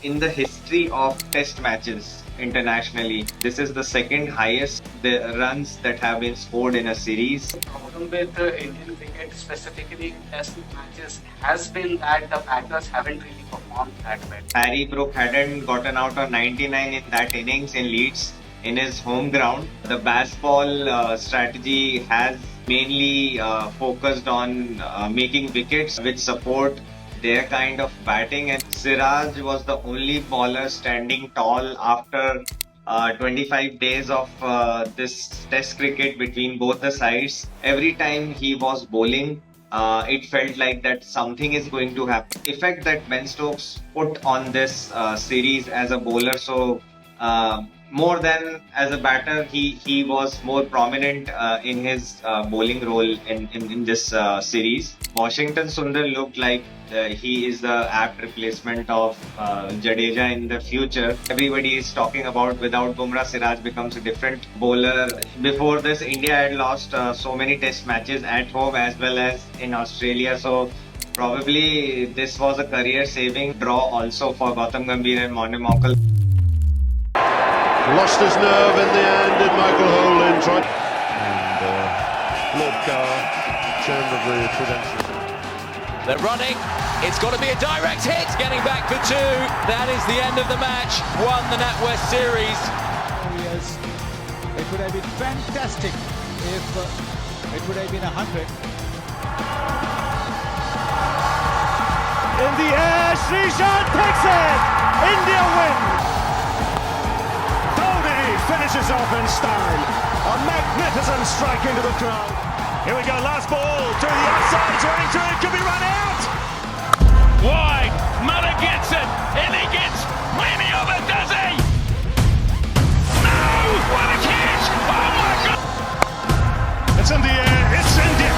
in the history of test matches internationally. This is the second highest the runs that have been scored in a series. The problem with Indian cricket, specifically in test matches, has been that the batters haven't really performed that well. Harry Brook hadn't gotten out on 99 in that innings in Leeds in his home ground. The baseball strategy has mainly focused on making wickets which support their kind of batting, and Siraj was the only bowler standing tall after 25 days of this test cricket between both the sides. Every time he was bowling, it felt like that something is going to happen. Effect that Ben Stokes put on this series as a bowler. So more than as a batter, he was more prominent in his bowling role in this series. Washington Sundar looked like he is the apt replacement of Jadeja in the future. Everybody is talking about without Bumrah, Siraj becomes a different bowler. Before this, India had lost so many test matches at home as well as in Australia. So probably this was a career-saving draw also for Gautam Gambhir and Monem Mokal. Lost his nerve in the end, did Michael Holding. And Lord Carr, chairman of the Prudential. They're running. It's got to be a direct hit. Getting back for two. That is the end of the match. Won the NatWest Series. It would have been fantastic if it would have been 100. In the air, Siraj takes it. India win. Finishes off in style. A magnificent strike into the crowd. Here we go, last ball to the outside, turning through it, could be run out. Wide, Muller gets it, and he gets plenty of it, does he? No, what a catch! Oh my God! It's in the air, it's India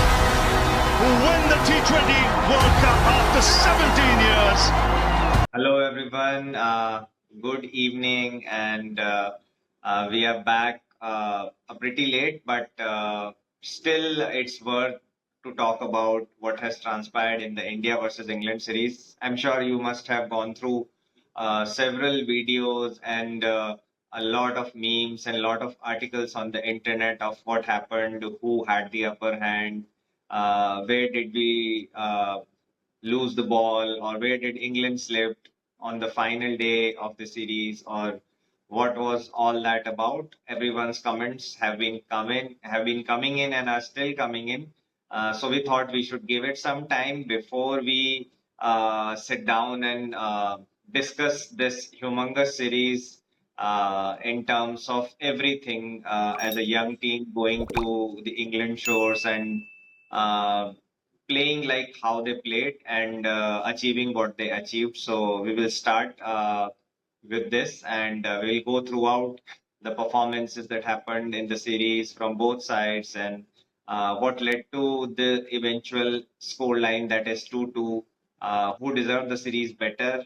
who win the T20 World Cup after 17 years. Hello everyone, good evening, and we are back pretty late, but still it's worth to talk about what has transpired in the India versus England series. I'm sure you must have gone through several videos and a lot of memes and a lot of articles on the internet of what happened, who had the upper hand, where did we lose the ball, or where did England slip on the final day of the series, or what was all that about. Everyone's comments have been coming in and are still coming in. So we thought we should give it some time before we sit down and discuss this humongous series in terms of everything as a young team going to the England shores and uh, playing like how they played and achieving what they achieved. So we will start with this, and we'll go throughout the performances that happened in the series from both sides and what led to the eventual scoreline that is 2-2. Who deserved the series better?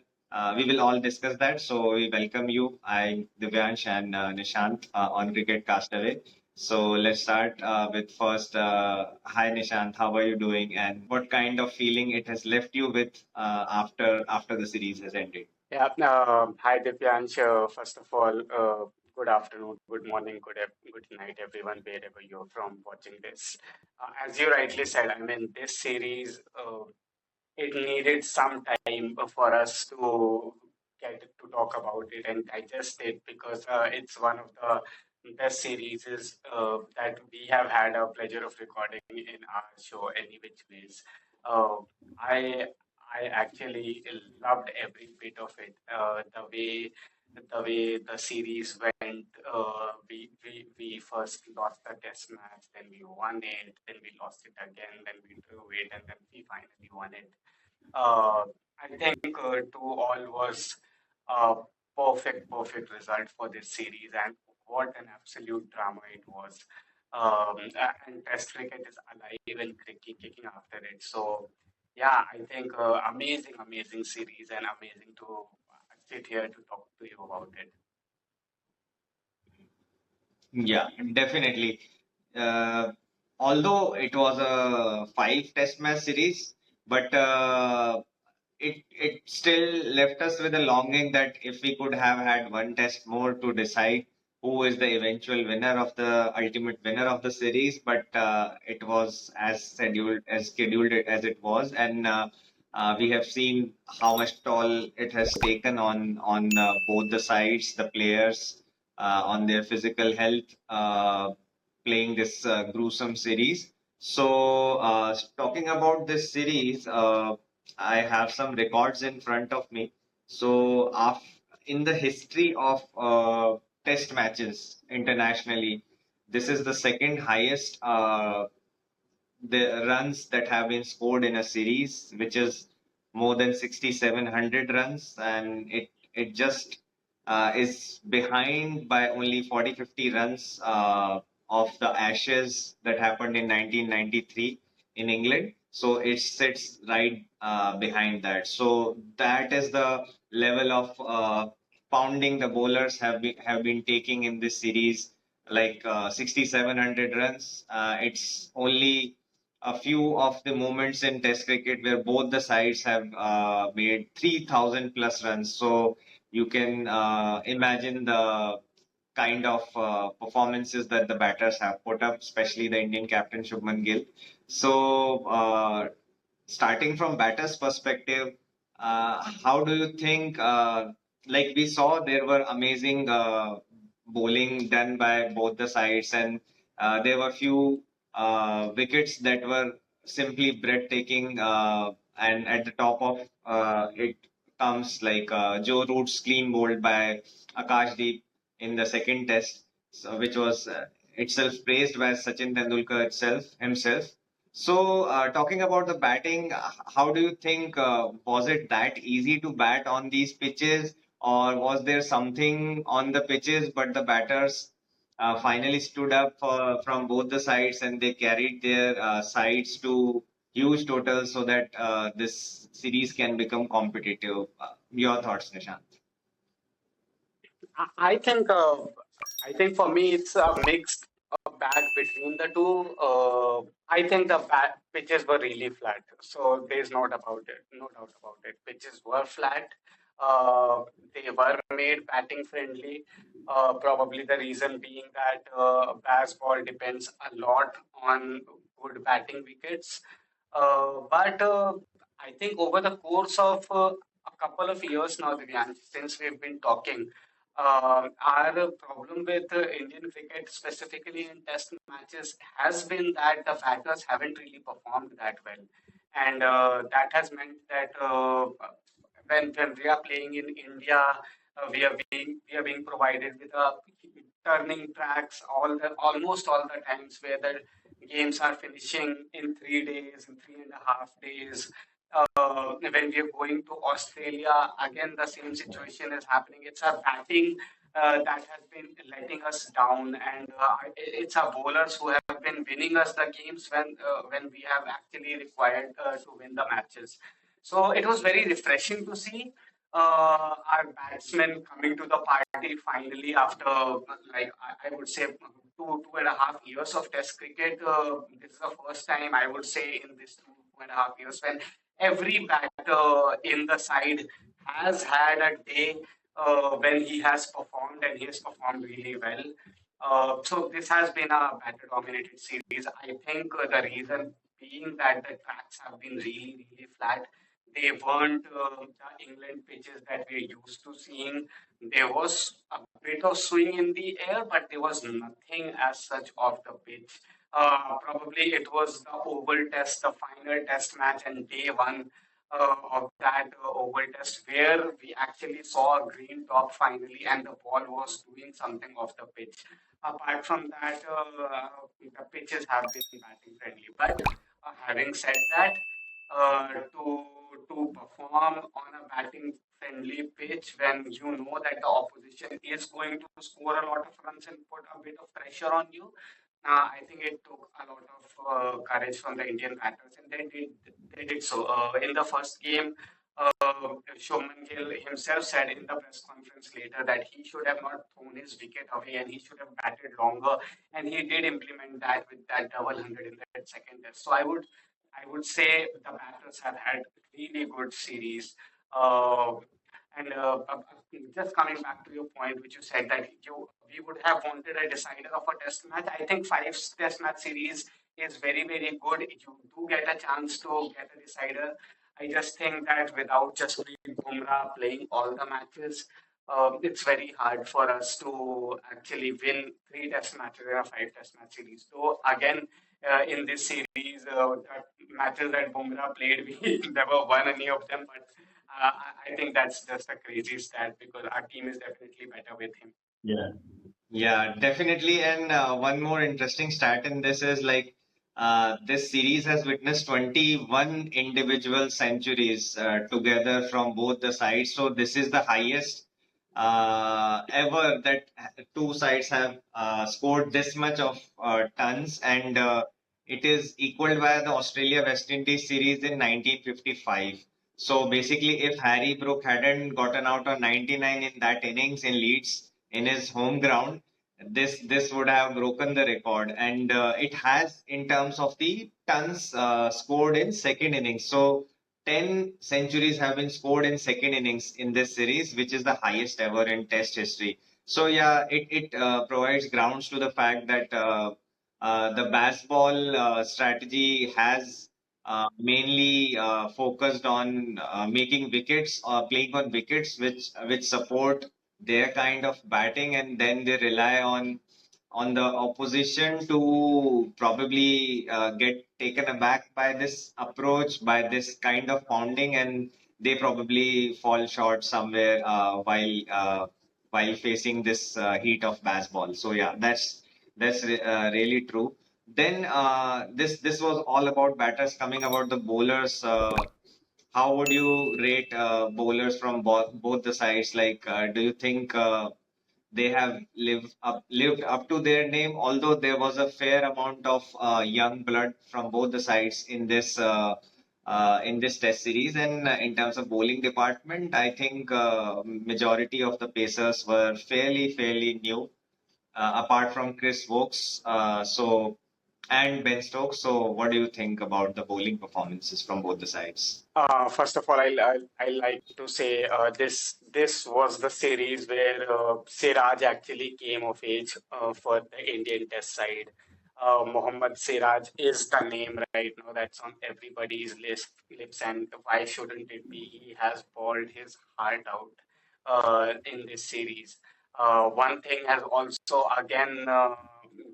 We will all discuss that. So we welcome you, I, Divyansh, and Nishant on Cricket Castaway. So let's start with first. Hi Nishant, how are you doing, and what kind of feeling it has left you with after the series has ended? Yeah, hi Divyansh. First of all, good afternoon, good morning, good night, everyone, wherever you're from watching this. As you rightly said, I mean, this series, it needed some time for us to get to talk about it and digest it because it's one of the best series that we have had a pleasure of recording in our show any which ways. I I actually loved every bit of it. The way the series went. We first lost the test match, then we won it, then we lost it again, then we drew it, and then we finally won it. uh, I think 2-all was a perfect result for this series, and what an absolute drama it was. And Test cricket is alive and kicking after it. So, yeah, I think amazing series and amazing to sit here to talk to you about it. Yeah, definitely. Uh, Although it was a five test match series, but it still left us with a longing that if we could have had one test more to decide who is the eventual winner of the ultimate winner of the series, but it was as scheduled as it was, and we have seen how much toll it has taken on both the sides, the players, on their physical health, playing this gruesome series. So, talking about this series, I have some records in front of me. So, in the history of test matches internationally, this is the second highest the runs that have been scored in a series, which is more than 6,700 runs, and it just is behind by only 40-50 runs of the Ashes that happened in 1993 in England. So it sits right behind that. So that is the level of pounding the bowlers have been taking in this series, like 6,700 runs. It's only a few of the moments in Test cricket where both the sides have made 3,000 plus runs. So you can imagine the kind of performances that the batters have put up, especially the Indian captain Shubman Gill. So, starting from batter's perspective, how do you think? Like we saw, there were amazing bowling done by both the sides, and there were few wickets that were simply breathtaking. And at the top of it comes like Joe Root's clean bowled by Akashdeep in the second test, so, which was itself praised by Sachin Tendulkar himself. So, talking about the batting, how do you think, was it that easy to bat on these pitches, or was there something on the pitches, but the batters finally stood up from both the sides and they carried their sides to huge totals so that this series can become competitive? Your thoughts, Nishant? I I think I think for me it's a mixed bag between the two. I think the pitches were really flat, so there's no doubt about it. No doubt about it. Pitches were flat. Uh, they were made batting friendly. Probably the reason being that baseball depends a lot on good batting wickets. But I think over the course of a couple of years now, Divyan, since we've been talking, our problem with Indian cricket, specifically in test matches, has been that the batters haven't really performed that well. And that has meant that when we are playing in India, we are being provided with turning tracks almost all the times where the games are finishing in 3 days, in 3.5 days. When we are going to Australia, again the same situation is happening. It's our batting that has been letting us down, and it's our bowlers who have been winning us the games when we have actually required to win the matches. So it was very refreshing to see our batsmen coming to the party finally after, like I would say, 2.5 years of Test cricket. This is the first time I would say in this 2.5 years when every batter in the side has had a day when he has performed, and he has performed really well. So this has been a batter dominated series. I think the reason being that the tracks have been really, really flat. They weren't the England pitches that we're used to seeing. There was a bit of swing in the air, but there was nothing as such off the pitch. Probably it was the Oval Test, the final Test match, and day one of that Oval Test where we actually saw a green top finally, and the ball was doing something off the pitch. Apart from that, the pitches have been batting friendly. But having said that, to perform on a batting friendly pitch when you know that the opposition is going to score a lot of runs and put a bit of pressure on you, I think it took a lot of courage from the Indian batters, and they did so. In the first game, Shubman Gill himself said in the press conference later that he should have not thrown his wicket away and he should have batted longer, and he did implement that with that double hundred in that second test. So I would say the batters have had really good series. Uh, and just coming back to your point, which you said that we would have wanted a decider of a test match. I think five test match series is very good. You do get a chance to get a decider. I just think that without Jasprit Bumrah playing all the matches, it's very hard for us to actually win three test matches in a five test match series. So again, in this series, that matches that Bumrah played, we never won any of them. But I think that's just a crazy stat because our team is definitely better with him. Yeah. Yeah, definitely. And one more interesting stat in this is like this series has witnessed 21 individual centuries together from both the sides. So this is the highest ever that two sides have scored this much of tons, and it is equaled by the Australia West Indies series in 1955. So basically, if Harry Brook hadn't gotten out on 99 in that innings in Leeds in his home ground, this would have broken the record, and it has in terms of the tons scored in second innings. So 10 centuries have been scored in second innings in this series, which is the highest ever in Test history. So yeah, it provides grounds to the fact that the baseball strategy has mainly focused on making wickets or playing on wickets which support their kind of batting, and then they rely on the opposition to probably get taken aback by this approach, by this kind of pounding, and they probably fall short somewhere while facing this heat of baseball. So yeah, that's really true. Then this was all about batters. Coming about the bowlers. How would you rate bowlers from both the sides? Like, do you think they have lived up to their name? Although there was a fair amount of young blood from both the sides in this Test series, and in terms of bowling department, I think majority of the pacers were fairly new, apart from Chris Wokes. And Ben Stokes. So, what do you think about the bowling performances from both the sides? First of all, I like to say this was the series where Siraj actually came of age for the Indian Test side. Mohammad Siraj is the name right now that's on everybody's lips, and why shouldn't it be? He has balled his heart out in this series. One thing has also again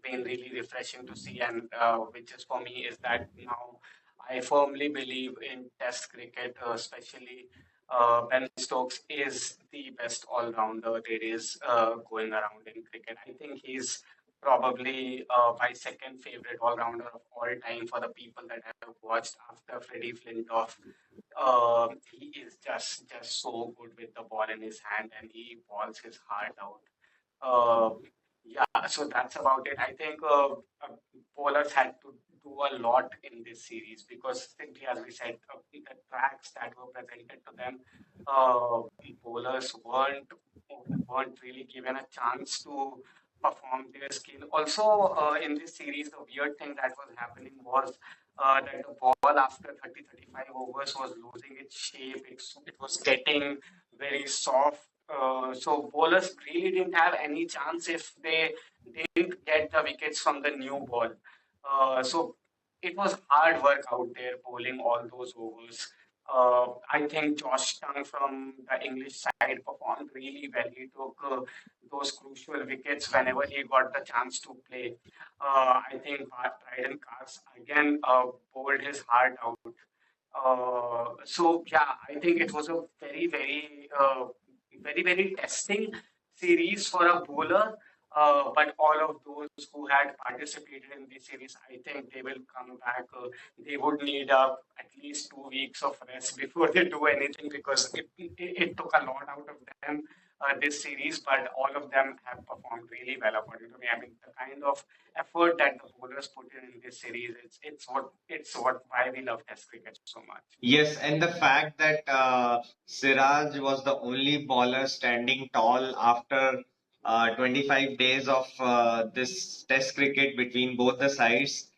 been really refreshing to see, and which is for me is that now I firmly believe in Test cricket, especially Ben Stokes is the best all-rounder there is going around in cricket. I think he's probably my second favorite all-rounder of all time for the people that have watched after Freddie Flintoff. He is just so good with the ball in his hand, and he balls his heart out. Yeah, so that's about it. I think bowlers had to do a lot in this series because simply as we said, the tracks that were presented to them, uh, bowlers weren't really given a chance to perform their skill. Also, in this series, the weird thing that was happening was that the ball after 30-35 overs was losing its shape. It was getting very soft. So bowlers really didn't have any chance if they didn't get the wickets from the new ball. So it was hard work out there bowling all those overs. I think Josh Tongue from the English side performed really well. He took those crucial wickets whenever he got the chance to play. I think Bryden Cars again bowled his heart out. So yeah, I think it was a very testing series for a bowler. But all of those who had participated in this series, I think they will come back. They would need at least 2 weeks of rest before they do anything because it took a lot out of them this series. But all of them have performed really well according to me. I mean, the kind of effort that the bowlers put in this series, it's what why we love Test cricket so much. Yes, and the fact that Siraj was the only bowler standing tall after 25 days of this Test cricket between both the sides.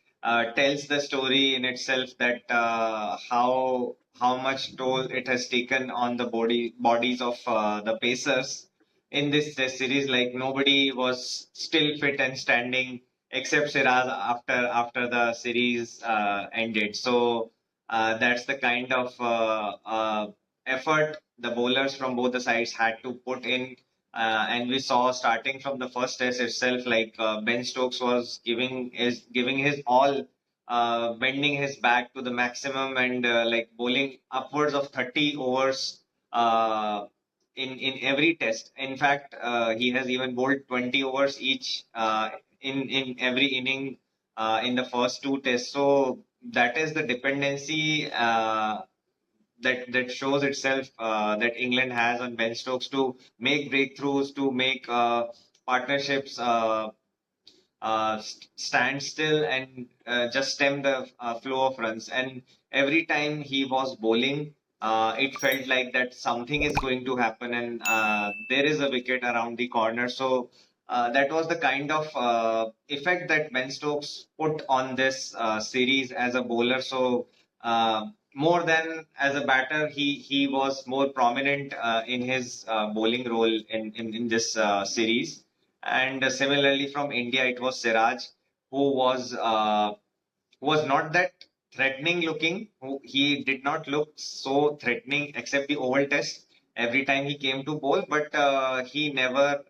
tells the story in itself that how much toll it has taken on the bodies of the Pacers in this test series. Like nobody was still fit and standing except Siraj after the series ended. So that's the kind of effort the bowlers from both the sides had to put in. And we saw starting from the first test itself, like Ben Stokes was giving his all, bending his back to the maximum and like bowling upwards of 30 overs in every test. In fact, he has even bowled 20 overs each in every inning in the first two tests. So that is the dependency that shows itself that England has on Ben Stokes to make breakthroughs, to make partnerships stand still and just stem the flow of runs. And every time he was bowling, it felt like that something is going to happen, and there is a wicket around the corner. So that was the kind of effect that Ben Stokes put on this series as a bowler. So more than as a batter, he was more prominent in his bowling role in this series. And similarly from India, it was Siraj who was not that threatening looking. He did not look so threatening except the oval test every time he came to bowl, but he never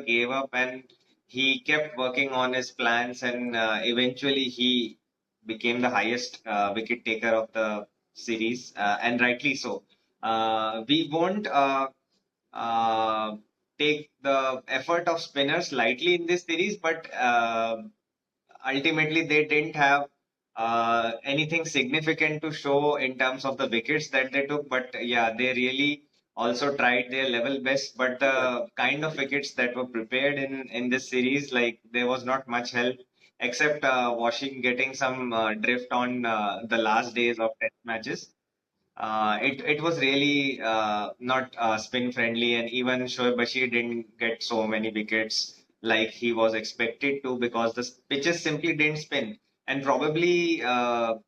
gave up, and he kept working on his plans, and eventually he became the highest wicket taker of the series, and rightly so. We won't uh, take the effort of spinners lightly in this series, but ultimately they didn't have anything significant to show in terms of the wickets that they took. But yeah, they really also tried their level best. But the kind of wickets that were prepared in this series, like there was not much help except Washing getting some drift on the last days of test matches. It was really not spin friendly, and even Shoaib Bashir didn't get so many wickets like he was expected to because the pitches simply didn't spin, and probably the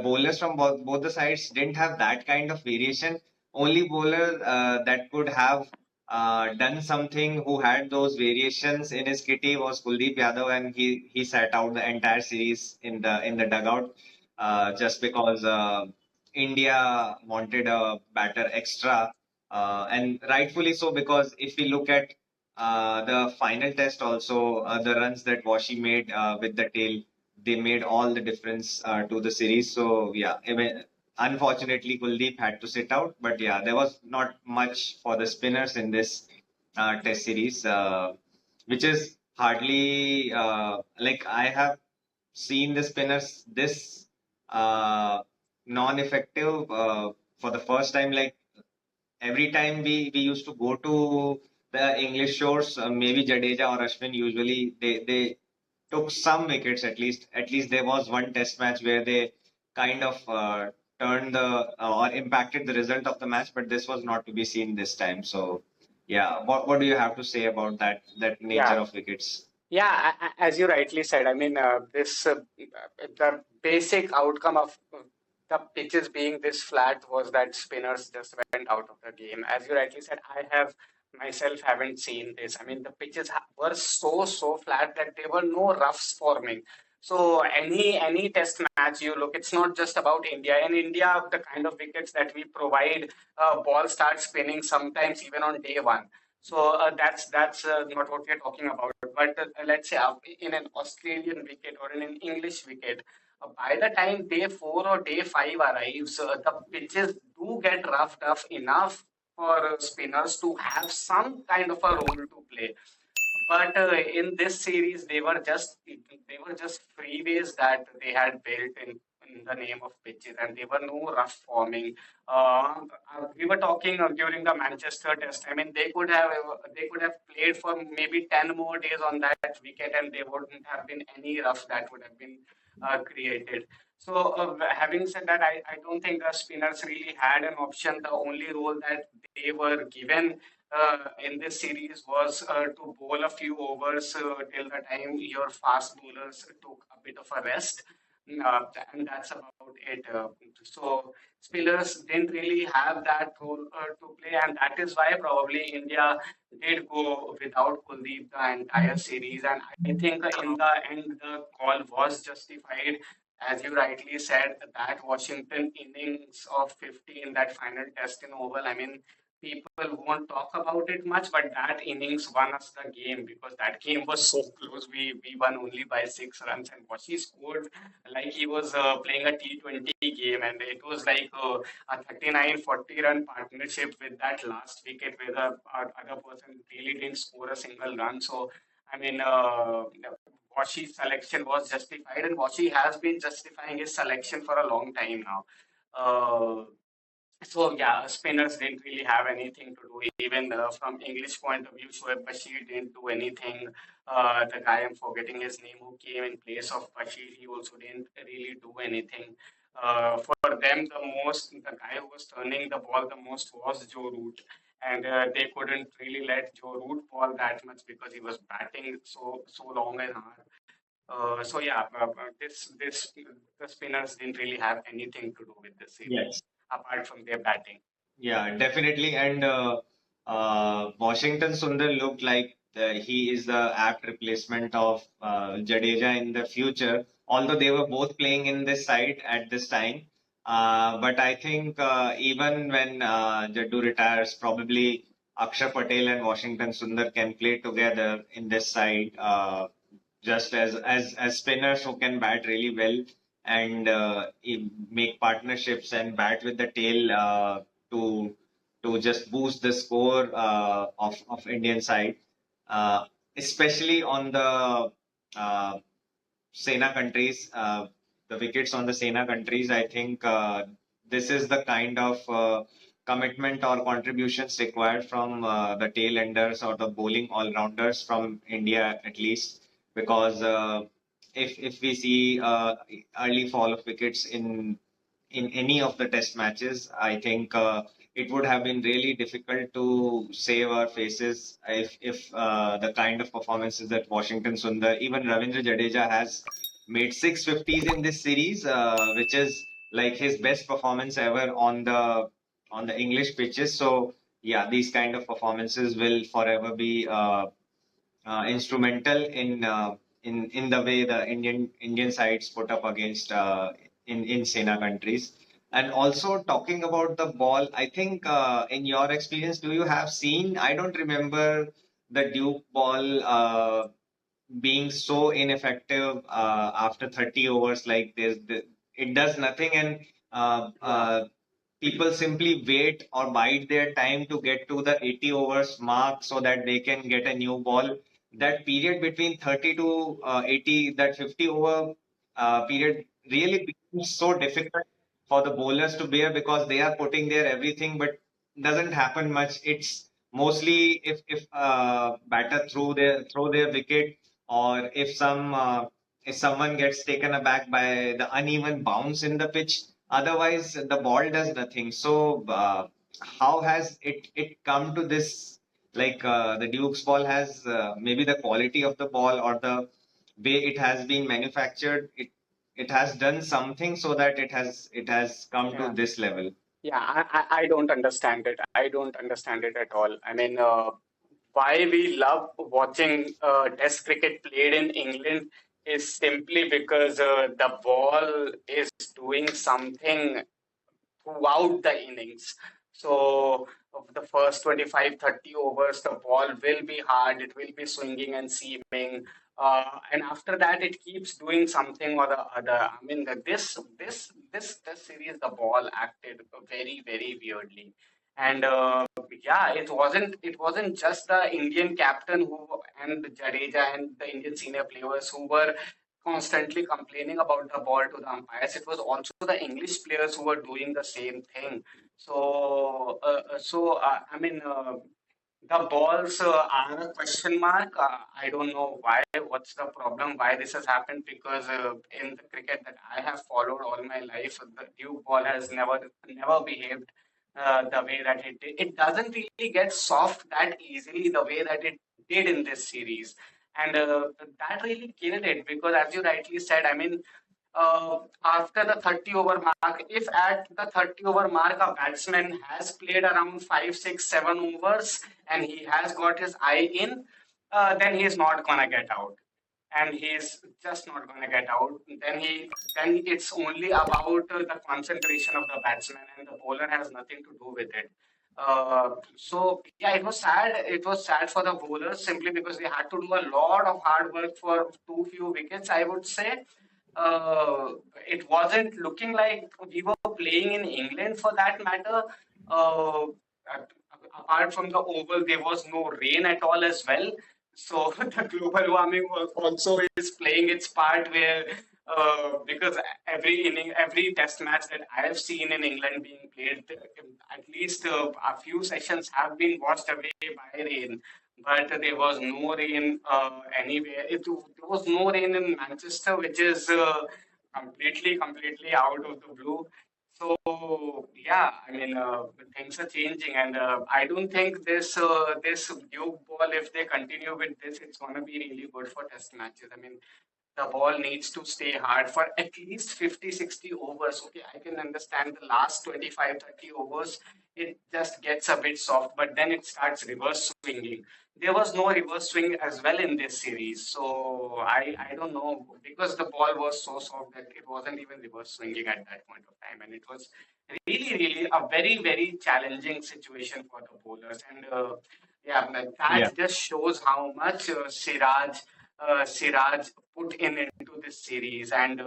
bowlers from both the sides didn't have that kind of variation. Only bowler that could have done something who had those variations in his kitty was Kuldeep Yadav, and he sat out the entire series in the dugout just because India wanted a batter extra, and rightfully so, because if we look at the final test also, the runs that Washi made with the tail, they made all the difference to the series. So yeah, unfortunately Kuldeep had to sit out, but yeah, there was not much for the spinners in this test series, which is hardly like I have seen the spinners this non-effective for the first time. Like every time we used to go to the English shores, maybe Jadeja or Ashwin usually they took some wickets at least. At least there was one test match where they kind of turned the or impacted the result of the match, but this was not to be seen this time. So yeah, what do you have to say about that nature Yeah. of wickets? Yeah, as you rightly said, I mean, this the basic outcome of the pitches being this flat was that spinners just went out of the game. As you rightly said, I have myself haven't seen this. I mean, the pitches were so flat that there were no roughs forming. So any test match you look, it's not just about India. In India, the kind of wickets that we provide, ball starts spinning sometimes even on day one. So that's not what we're talking about. But let's say in an Australian wicket or in an English wicket, by the time day four or day five arrives, the pitches do get roughed up enough for spinners to have some kind of a role to play. But in this series, they were just freeways that they had built in the name of pitches, and there were no rough forming. We were talking during the Manchester Test. I mean, they could have played for maybe 10 more days on that wicket, and there wouldn't have been any rough that would have been created. So, having said that, I don't think the spinners really had an option. The only role that they were given in this series was to bowl a few overs till the time your fast bowlers took a bit of a rest. And that's about it. So spinners didn't really have that role to play, and that is why probably India did go without Kuldeep the entire series. And I think in the end, the call was justified. As you rightly said, that Washington innings of 50 in that final test in Oval, I mean, people won't talk about it much, but that innings won us the game because that game was so close. We won only by 6 runs, and Washi scored like he was playing a T20 game, and it was like a 39-40 run partnership with that last wicket where the other person really didn't score a single run. So, I mean, Washi's selection was justified, and Washi has been justifying his selection for a long time now. So yeah, spinners didn't really have anything to do. Even from English point of view, Shoaib Bashir didn't do anything. The guy I'm forgetting his name who came in place of Bashir, he also didn't really do anything. For them, the guy who was turning the ball the most was Joe Root, and they couldn't really let Joe Root ball that much because he was batting so long and hard. So yeah, this the spinners didn't really have anything to do with the Yes. series apart from their batting. Yeah, definitely. And Washington Sundar looked like he is the apt replacement of Jadeja in the future, although they were both playing in this side at this time. But I think even when Jaddu retires, probably Akshar Patel and Washington Sundar can play together in this side, just as spinners who can bat really well and make partnerships and bat with the tail. To just boost the score of Indian side, uh, especially on the uh, Sena countries, the wickets on the Sena countries. I think this is the kind of commitment or contributions required from the tail enders or the bowling all rounders from India at least, because if we see early fall of wickets in any of the test matches, I think it would have been really difficult to save our faces if the kind of performances that Washington Sundar, even Ravindra Jadeja has made 650s in this series, which is like his best performance ever on the English pitches. So yeah, these kind of performances will forever be instrumental in the way the Indian sides put up against in Sena countries. And also talking about the ball, I think in your experience, do you have seen? I don't remember the Duke ball being so ineffective after 30 overs. Like it does nothing, and Yeah. people simply wait or bide their time to get to the 80 overs mark so that they can get a new ball. That period between 30 to 80, that 50 over period really becomes so difficult for the bowlers to bear because they are putting their everything, but doesn't happen much. It's mostly if batter throw their wicket, or if someone gets taken aback by the uneven bounce in the pitch. Otherwise, the ball does nothing. So, how has it come to this? Like the Duke's ball has maybe the quality of the ball or the way it has been manufactured. It has done something so that it has come to Yeah. this level. Yeah, I don't understand it. I don't understand it at all. I mean, why we love watching Test cricket played in England is simply because the ball is doing something throughout the innings. So, of the first 25, 30 overs, the ball will be hard, it will be swinging and seaming. And after that, it keeps doing something or the other. I mean, this series, the ball acted very, very weirdly. And yeah, it wasn't just the Indian captain who and Jadeja and the Indian senior players who were constantly complaining about the ball to the umpires. It was also the English players who were doing the same thing. I mean, the balls are a question mark. I don't know why. What's the problem? Why this has happened? Because in the cricket that I have followed all my life, the Duke ball has never behaved the way that it did. It doesn't really get soft that easily the way that it did in this series. And that really killed it because, as you rightly said, I mean, after the 30 over mark, if at the 30 over mark a batsman has played around 5, 6, 7 overs and he has got his eye in, then he is not gonna get out, and he's just not going to get out. Then it's only about the concentration of the batsman, and the bowler has nothing to do with it. So yeah, it was sad. It was sad for the bowlers simply because they had to do a lot of hard work for too few wickets, I would say. It wasn't looking like we were playing in England for that matter. Uh, Apart from the oval, there was no rain at all as well. So the global warming was also is playing its part where because every inning, every test match that I have seen in England being played, at least a few sessions have been washed away by rain. But there was no rain anywhere. There was no rain in Manchester, which is completely out of the blue. So yeah, I mean things are changing, and I don't think this Duke ball, if they continue with this, it's going to be really good for test matches. I mean, the ball needs to stay hard for at least 50, 60 overs. Okay, I can understand the last 25, 30 overs, it just gets a bit soft, but then it starts reverse swinging. There was no reverse swing as well in this series. So I don't know, because the ball was so soft that it wasn't even reverse swinging at that point of time. And it was really a very challenging situation for the bowlers. And yeah, but Yeah. that just shows how much Siraj put in into this series. And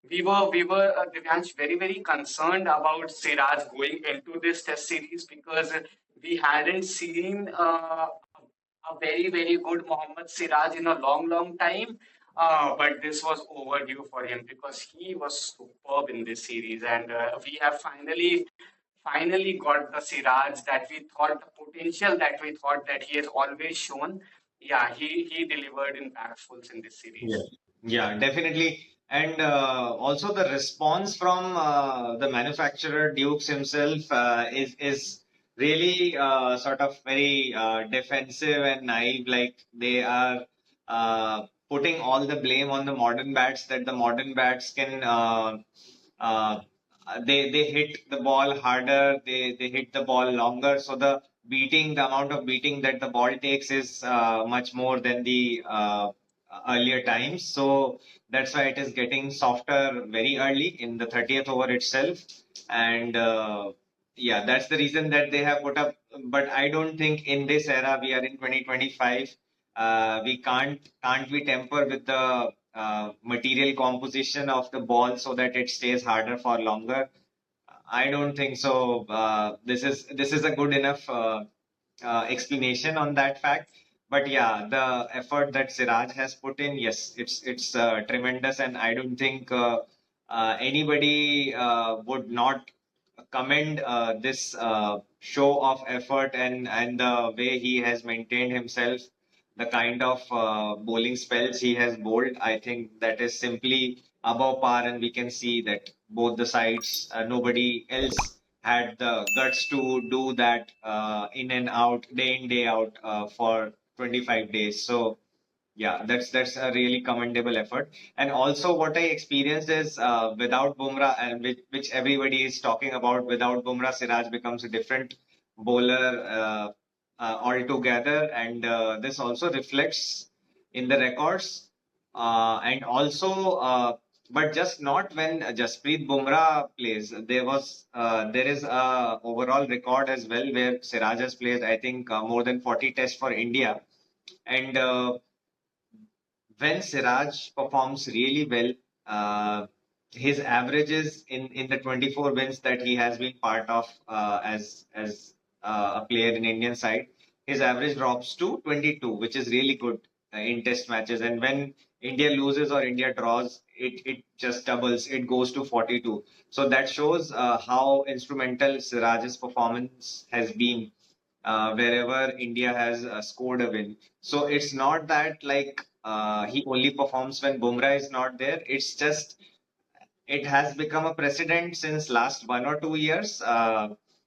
we were Divyansh, very concerned about Siraj going into this test series because we hadn't seen a very good Mohammad Siraj in a long time. But this was overdue for him because he was superb in this series, and we have finally got the Siraj that we thought, the potential that we thought that he has always shown. Yeah, he delivered in backfuls in this Yeah, series. yeah, definitely. And also the response from the manufacturer Dukes himself is really sort of very defensive and naive. Like they are putting all the blame on the modern bats, that the modern bats can uh, they hit the ball harder, they hit the ball longer, so the amount of beating that the ball takes is much more than the earlier times. So that's why it is getting softer very early in the 30th over itself. And yeah, that's the reason that they have put up. But I don't think in this era, we are in 2025, we can't we temper with the material composition of the ball so that it stays harder for longer. I don't think so. This is a good enough explanation on that fact. But yeah, the effort that Siraj has put in, yes, it's tremendous, and I don't think anybody would not commend this show of effort and the way he has maintained himself, the kind of bowling spells he has bowled. I think that is simply above par, and we can see that both the sides, nobody else had the guts to do that in and out, day in, day out for 25 days. So yeah, that's a really commendable effort. And also, what I experienced is without Bumrah, and which everybody is talking about, without Bumrah, Siraj becomes a different bowler altogether, and this also reflects in the records. And also, but just not when Jasprit Bumrah plays. There is a overall record as well where Siraj has played, I think, more than 40 tests for India. And when Siraj performs really well, his averages in the 24 wins that he has been part of as a player in Indian side, his average drops to 22, which is really good in test matches. And when India loses or India draws, it just doubles. It goes to 42. So that shows how instrumental Siraj's performance has been wherever India has scored a win. So it's not that like he only performs when Bumrah is not there. It's just it has become a precedent since last 1 or 2 years.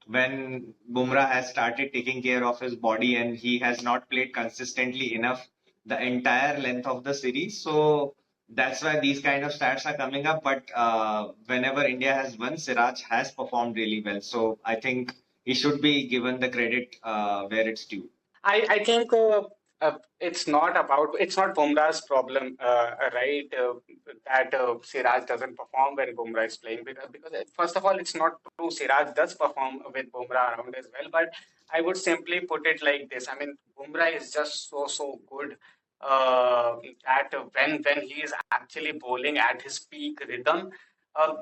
when Bumrah has started taking care of his body and he has not played consistently enough the entire length of the series. So that's why these kind of stats are coming up. But whenever India has won, Siraj has performed really well. So I think he should be given the credit where it's due. I think it's not Bumrah's problem, right? That Siraj doesn't perform when Bumrah is playing because first of all, it's not true. Siraj does perform with Bumrah around as well, but I would simply put it like this. I mean, Bumrah is just so good that when he is actually bowling at his peak rhythm.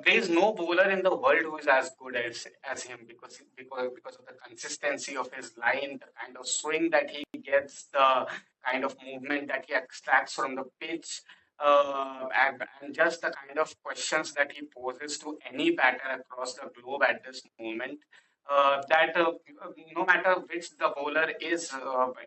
There is no bowler in the world who is as good as him because of the consistency of his line, the kind of swing that he gets, the kind of movement that he extracts from the pitch, and just the kind of questions that he poses to any batter across the globe at this moment. That no matter which the bowler is,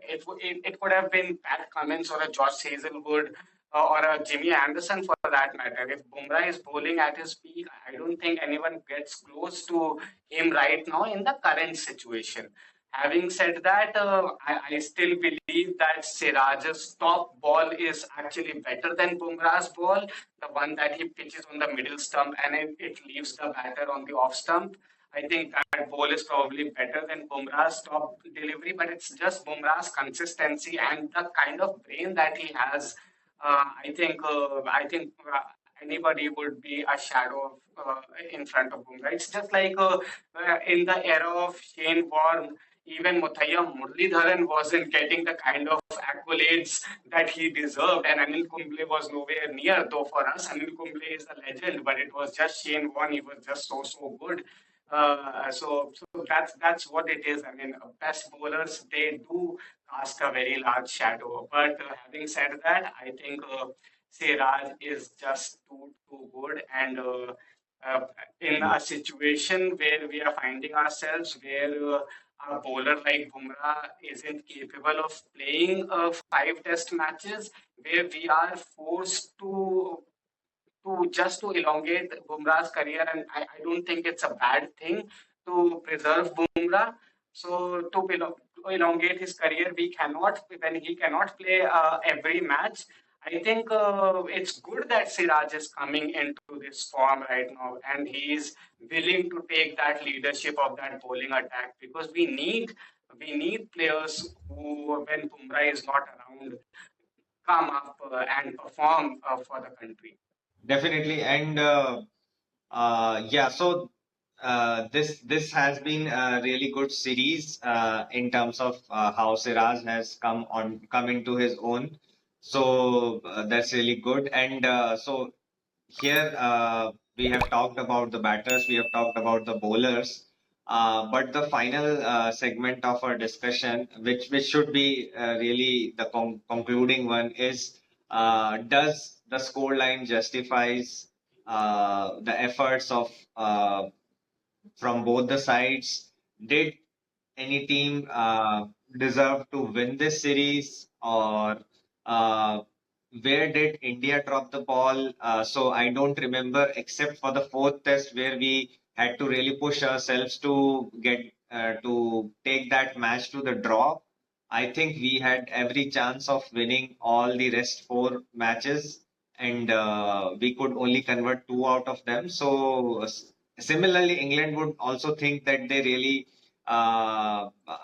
it could have been Pat Cummins or a Josh Hazelwood or a Jimmy Anderson for that matter. If Bumrah is bowling at his peak, I don't think anyone gets close to him right now in the current situation. Having said that, I still believe that Siraj's top ball is actually better than Bumrah's ball, the one that he pitches on the middle stump and it leaves the batter on the off stump. I think that ball is probably better than Bumrah's top delivery, but it's just Bumrah's consistency and the kind of brain that he has. I think anybody would be a shadow in front of Bumrah. It's just like in the era of Shane Warne, even Muthaiya Muralidharan wasn't getting the kind of accolades that he deserved, and Anil Kumble was nowhere near. Though for us, Anil Kumble is a legend, but it was just Shane Warne. He was just so good. So that's what it is. I mean, best bowlers they do cast a very large shadow. But having said that, I think Siraj is just too good, and uh, in a situation where we are finding ourselves, where a bowler like Bumrah isn't capable of playing five test matches, where we are forced to just to elongate Bumrah's career, and I don't think it's a bad thing to preserve Bumrah. So to elongate his career, we cannot when he cannot play every match. I think it's good that Siraj is coming into this form right now, and he is willing to take that leadership of that bowling attack because we need players who, when Bumrah is not around, come up and perform for the country. Definitely, and yeah, so this has been a really good series in terms of how Siraj has come into his own. So that's really good. And so here we have talked about the batters, we have talked about the bowlers, but the final segment of our discussion, which should be really the concluding one, is does the scoreline justifies the efforts of from both the sides? Did any team deserve to win this series, or uh, where did India drop the ball? So I don't remember except for the fourth test where we had to really push ourselves to get to take that match to the draw. I think we had every chance of winning all the rest four matches, and we could only convert two out of them. So similarly, England would also think that they really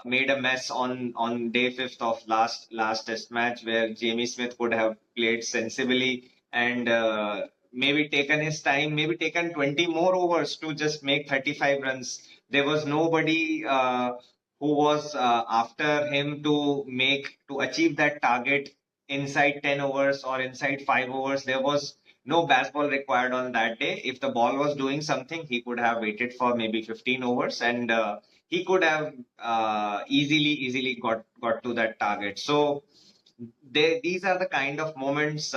made a mess on day fifth of last test match where Jamie Smith could have played sensibly and maybe taken his time, maybe taken 20 more overs to just make 35 runs. There was nobody who was after him to achieve that target inside 10 overs or inside 5 overs. There was no baseball required on that day. If the ball was doing something, he could have waited for maybe 15 overs and he could have easily got to that target. So these are the kind of moments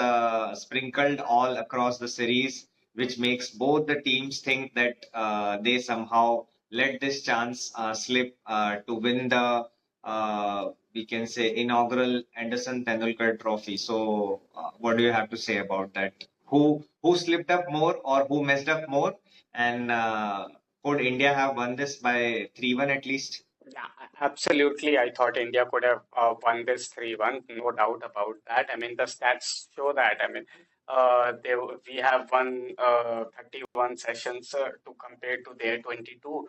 sprinkled all across the series, which makes both the teams think that they somehow let this chance slip to win the we can say inaugural Anderson Tendulkar Trophy. So, what do you have to say about that? Who slipped up more or who messed up more, and could India have won this by 3-1 at least? Yeah, absolutely. I thought India could have won this 3-1, no doubt about that. I mean, the stats show that. I mean, we have won 31 sessions to compare to their 22.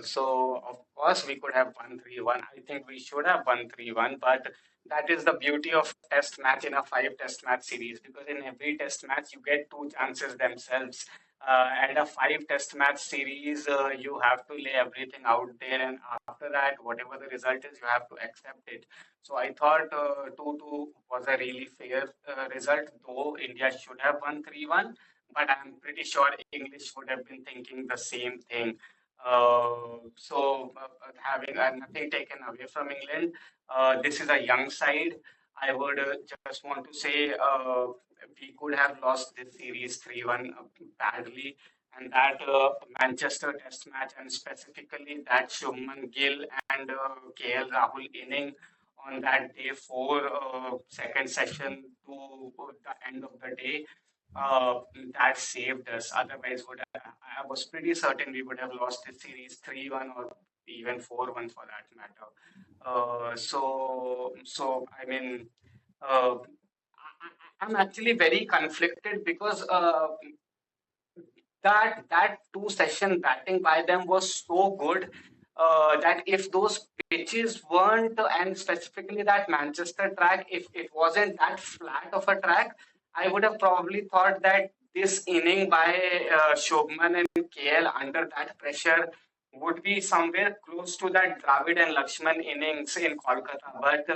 So, of course, we could have won 3-1. I think we should have won 3-1, but that is the beauty of test match in a five test match series, because in every test match you get two chances themselves. And a five test match series, you have to lay everything out there, and after that, whatever the result is, you have to accept it. So I thought 2-2 was a really fair result, though India should have won 3-1, but I'm pretty sure English would have been thinking the same thing. Having nothing taken away from England, this is a young side. I would just want to say we could have lost this series 3-1 badly. And that Manchester Test match, and specifically that Shubman Gill and KL Rahul inning on that day four, second session to the end of the day, uh, that saved us. Otherwise, I was pretty certain we would have lost the series 3-1 or even 4-1 for that matter. I mean, I'm actually very conflicted because that two session batting by them was so good that if those pitches weren't, and specifically that Manchester track, if it wasn't that flat of a track, I would have probably thought that this inning by Shobman and KL under that pressure would be somewhere close to that Dravid and Lakshman innings in Kolkata. But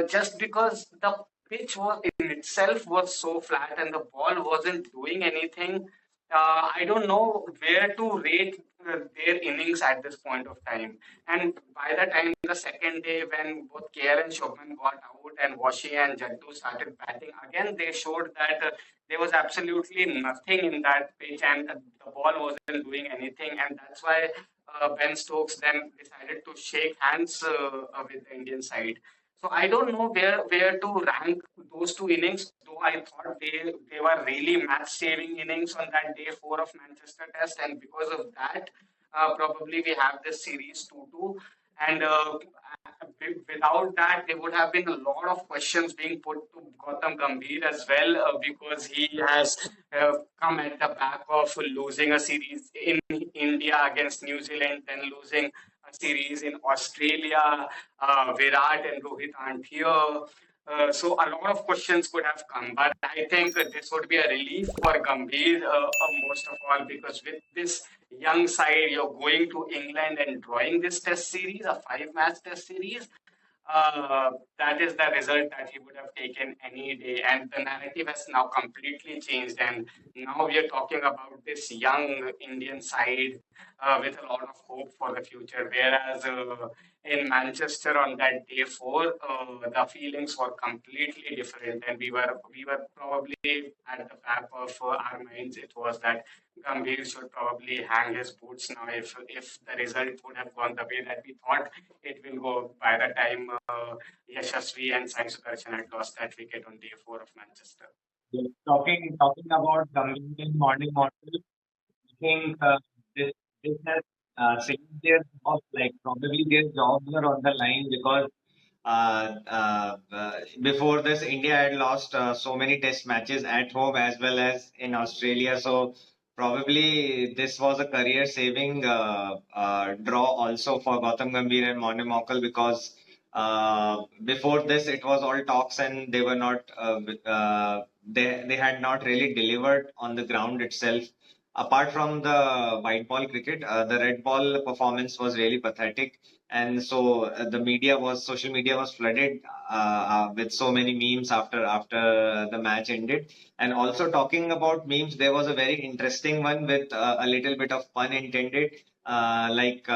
just because the pitch was in itself was so flat and the ball wasn't doing anything, I don't know where to rate their innings at this point of time. And by the time the second day, when both KL and Shobhan got out and Washi and Jaddu started batting, again they showed that there was absolutely nothing in that pitch, and the ball wasn't doing anything. And that's why Ben Stokes then decided to shake hands with the Indian side. So I don't know where to rank those two innings, though I thought they were really match saving innings on that day four of Manchester Test, and because of that, probably we have this series 2-2. And without that, there would have been a lot of questions being put to Gautam Gambhir as well, because he has come at the back of losing a series in India against New Zealand, then losing a series in Australia. Virat and Rohit aren't here. So a lot of questions could have come, but I think this would be a relief for Gambhir, most of all, because with this young side, you're going to England and drawing this test series, a five-match test series. That is the result that he would have taken any day. And the narrative has now completely changed. And now we are talking about this young Indian side with a lot of hope for the future. Whereas in Manchester on that day four, the feelings were completely different. And we were probably at the back of our minds. It was that Gambhir should probably hang his boots now if the result would have gone the way that we thought it will go by the time Yashasvi and Sai Sudarshan had lost that wicket on day four of Manchester. Yeah, talking about Gambhir in morning model, I think this has saved their jobs. Like probably their jobs were on the line because before this, India had lost so many test matches at home as well as in Australia. So probably this was a career-saving draw also for Gautam Gambhir and Monem Mokal, because before this it was all talks and they were not they had not really delivered on the ground itself. Apart from the white ball cricket, the red ball performance was really pathetic, and so social media was flooded with so many memes after the match ended. And also talking about memes, there was a very interesting one with a little bit of pun intended, like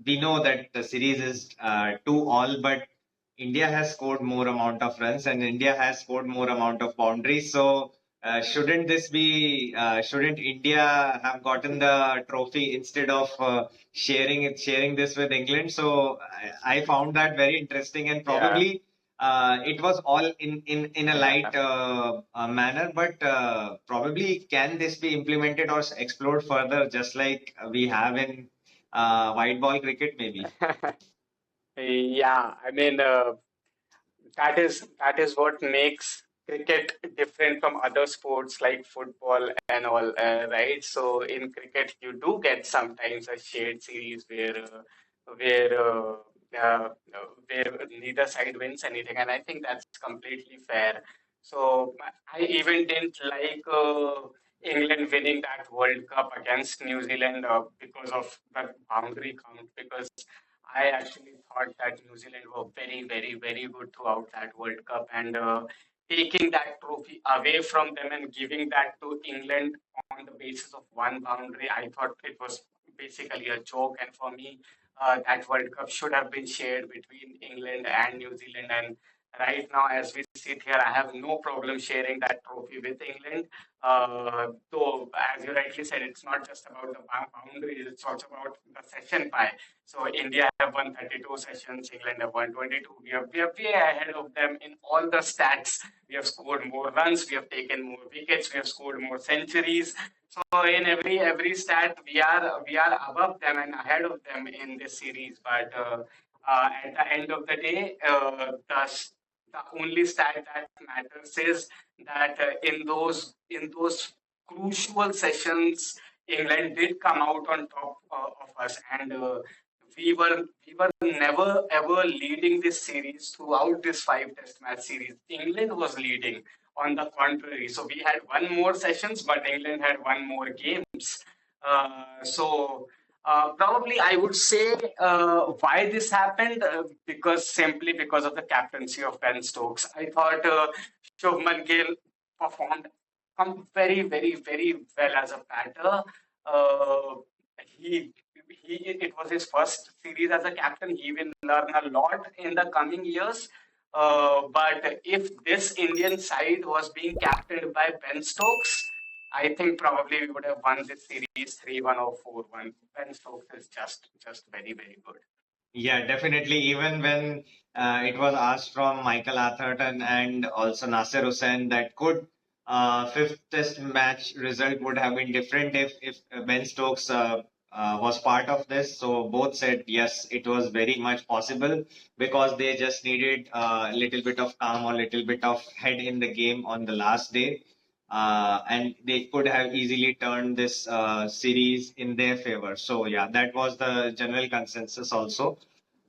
we know that the series is 2-all, but India has scored more amount of runs and India has scored more amount of boundaries. So shouldn't India have gotten the trophy instead of sharing this with England? So I found that very interesting, and Yeah. probably it was all in a light manner, but probably can this be implemented or explored further, just like we have in white ball cricket, maybe? Yeah, I mean, that is what makes cricket different from other sports like football and all, right? So in cricket, you do get sometimes a shared series where uh, uh, where neither side wins anything, and I think that's completely fair. So I even didn't like England winning that World Cup against New Zealand because of the boundary count, because I actually thought that New Zealand were very, very, very good throughout that World Cup, and taking that trophy away from them and giving that to England on the basis of one boundary, I thought it was basically a joke. And for me, that World Cup should have been shared between England and New Zealand. And right now, as we sit here, I have no problem sharing that trophy with England. Though, as you rightly said, it's not just about the boundaries; it's also about the session pie. So India have won 32 sessions, England have won 22. We are way ahead of them in all the stats. We have scored more runs, we have taken more wickets, we have scored more centuries. So in every stat, we are above them and ahead of them in this series. But at the end of the day, the only stat that matters is that in those crucial sessions, England did come out on top of us, and we were never ever leading this series throughout this five test match series. England was leading. On the contrary, so we had one more sessions, but England had one more games. So probably I would say why this happened, because simply because of the captaincy of Ben Stokes. I thought Shubman Gill performed very, very, very well as a batter. Uh, he it was his first series as a captain. He will learn a lot in the coming years. But if this Indian side was being captained by Ben Stokes, I think probably we would have won this series 3-1 or 4-1. Ben Stokes is just very, very good. Yeah, definitely. Even when it was asked from Michael Atherton and also Nasser Hussain that could fifth test match result would have been different if Ben Stokes was part of this. So both said yes, it was very much possible because they just needed a little bit of calm or little bit of head in the game on the last day. And they could have easily turned this series in their favor. So yeah, that was the general consensus also.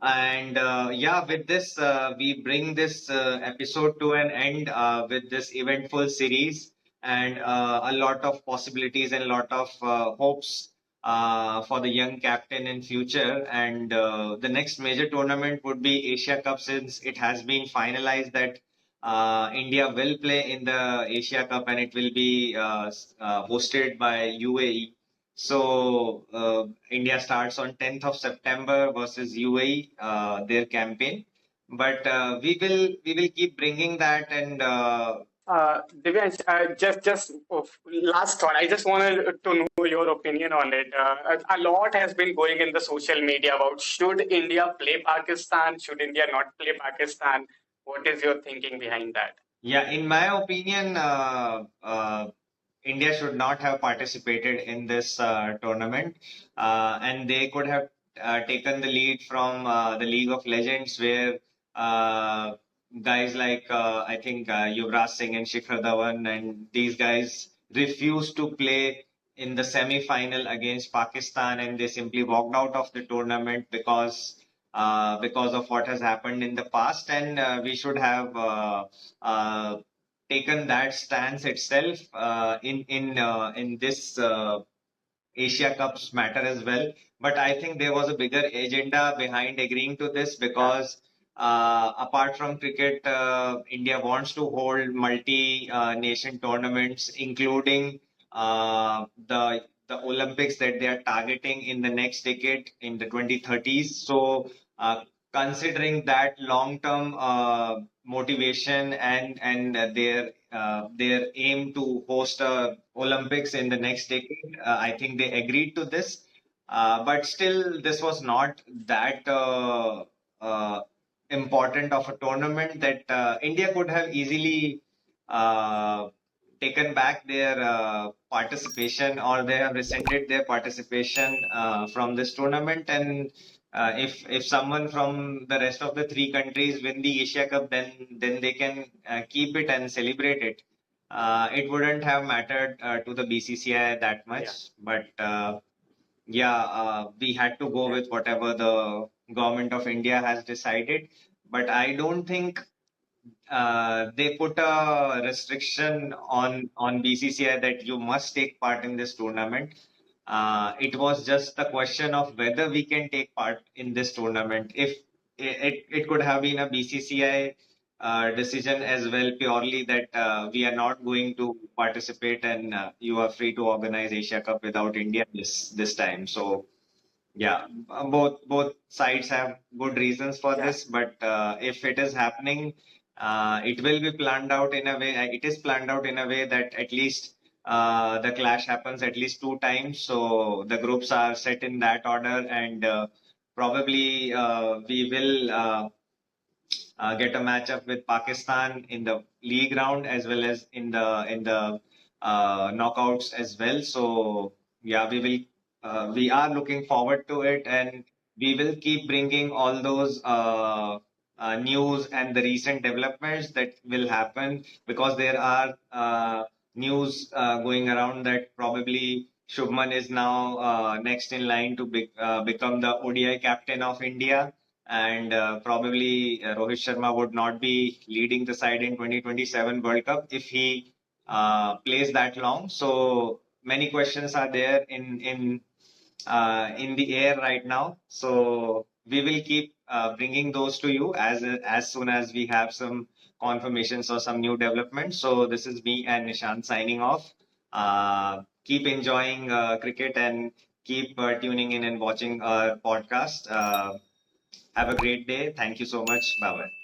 And yeah, with this, we bring this episode to an end with this eventful series and a lot of possibilities and a lot of hopes for the young captain in future. And the next major tournament would be Asia Cup, since it has been finalized that India will play in the Asia Cup and it will be hosted by UAE. So India starts on 10th of September versus UAE, their campaign. But we will keep bringing that and Divyansh, just last thought. I just wanted to know your opinion on it. A lot has been going in the social media about should India play Pakistan, should India not play Pakistan. What is your thinking behind that? yeah, in my opinion, India should not have participated in this tournament, and they could have taken the lead from the League of Legends, where uh, guys like I think Yuvraj Singh and Shikhar Dhawan and these guys refused to play in the semi-final against Pakistan, and they simply walked out of the tournament because of what has happened in the past, and we should have. Uh, Taken that stance itself in this Asia Cups matter as well. But I think there was a bigger agenda behind agreeing to this Yeah. because apart from cricket, India wants to hold multi-nation tournaments, including the Olympics that they are targeting in the next decade in the 2030s. So, considering that long-term motivation and their aim to host Olympics in the next decade, I think they agreed to this. But still, this was not that uh, important of a tournament that India could have easily uh, taken back their participation, or they have rescinded their participation from this tournament. And if someone from the rest of the three countries win the Asia Cup, then they can keep it and celebrate it. It wouldn't have mattered to the BCCI that much, Yeah. but yeah, we had to go Yeah. with whatever the government of India has decided. But I don't think they put a restriction on BCCI that you must take part in this tournament. It was just the question of whether we can take part in this tournament. If it could have been a BCCI decision as well, purely that we are not going to participate, and you are free to organize Asia Cup without India this time. So yeah, both sides have good reasons for Yeah. this, but if it is happening, it will be planned out in a way. It is planned out in a way that at least the clash happens at least two times. So the groups are set in that order, and probably we will get a matchup with Pakistan in the league round as well as in the knockouts as well. So yeah, we are looking forward to it, and we will keep bringing all those news and the recent developments that will happen, because there are news going around that probably Shubman is now next in line to become the ODI captain of India, and probably Rohit Sharma would not be leading the side in 2027 World Cup if he plays that long. So many questions are there in the air right now. So we will keep bringing those to you as soon as we have some confirmations or some new developments. So this is me and Nishant signing off. Keep enjoying cricket, and keep tuning in and watching our podcast. Have a great day. Thank you so much. Bye bye.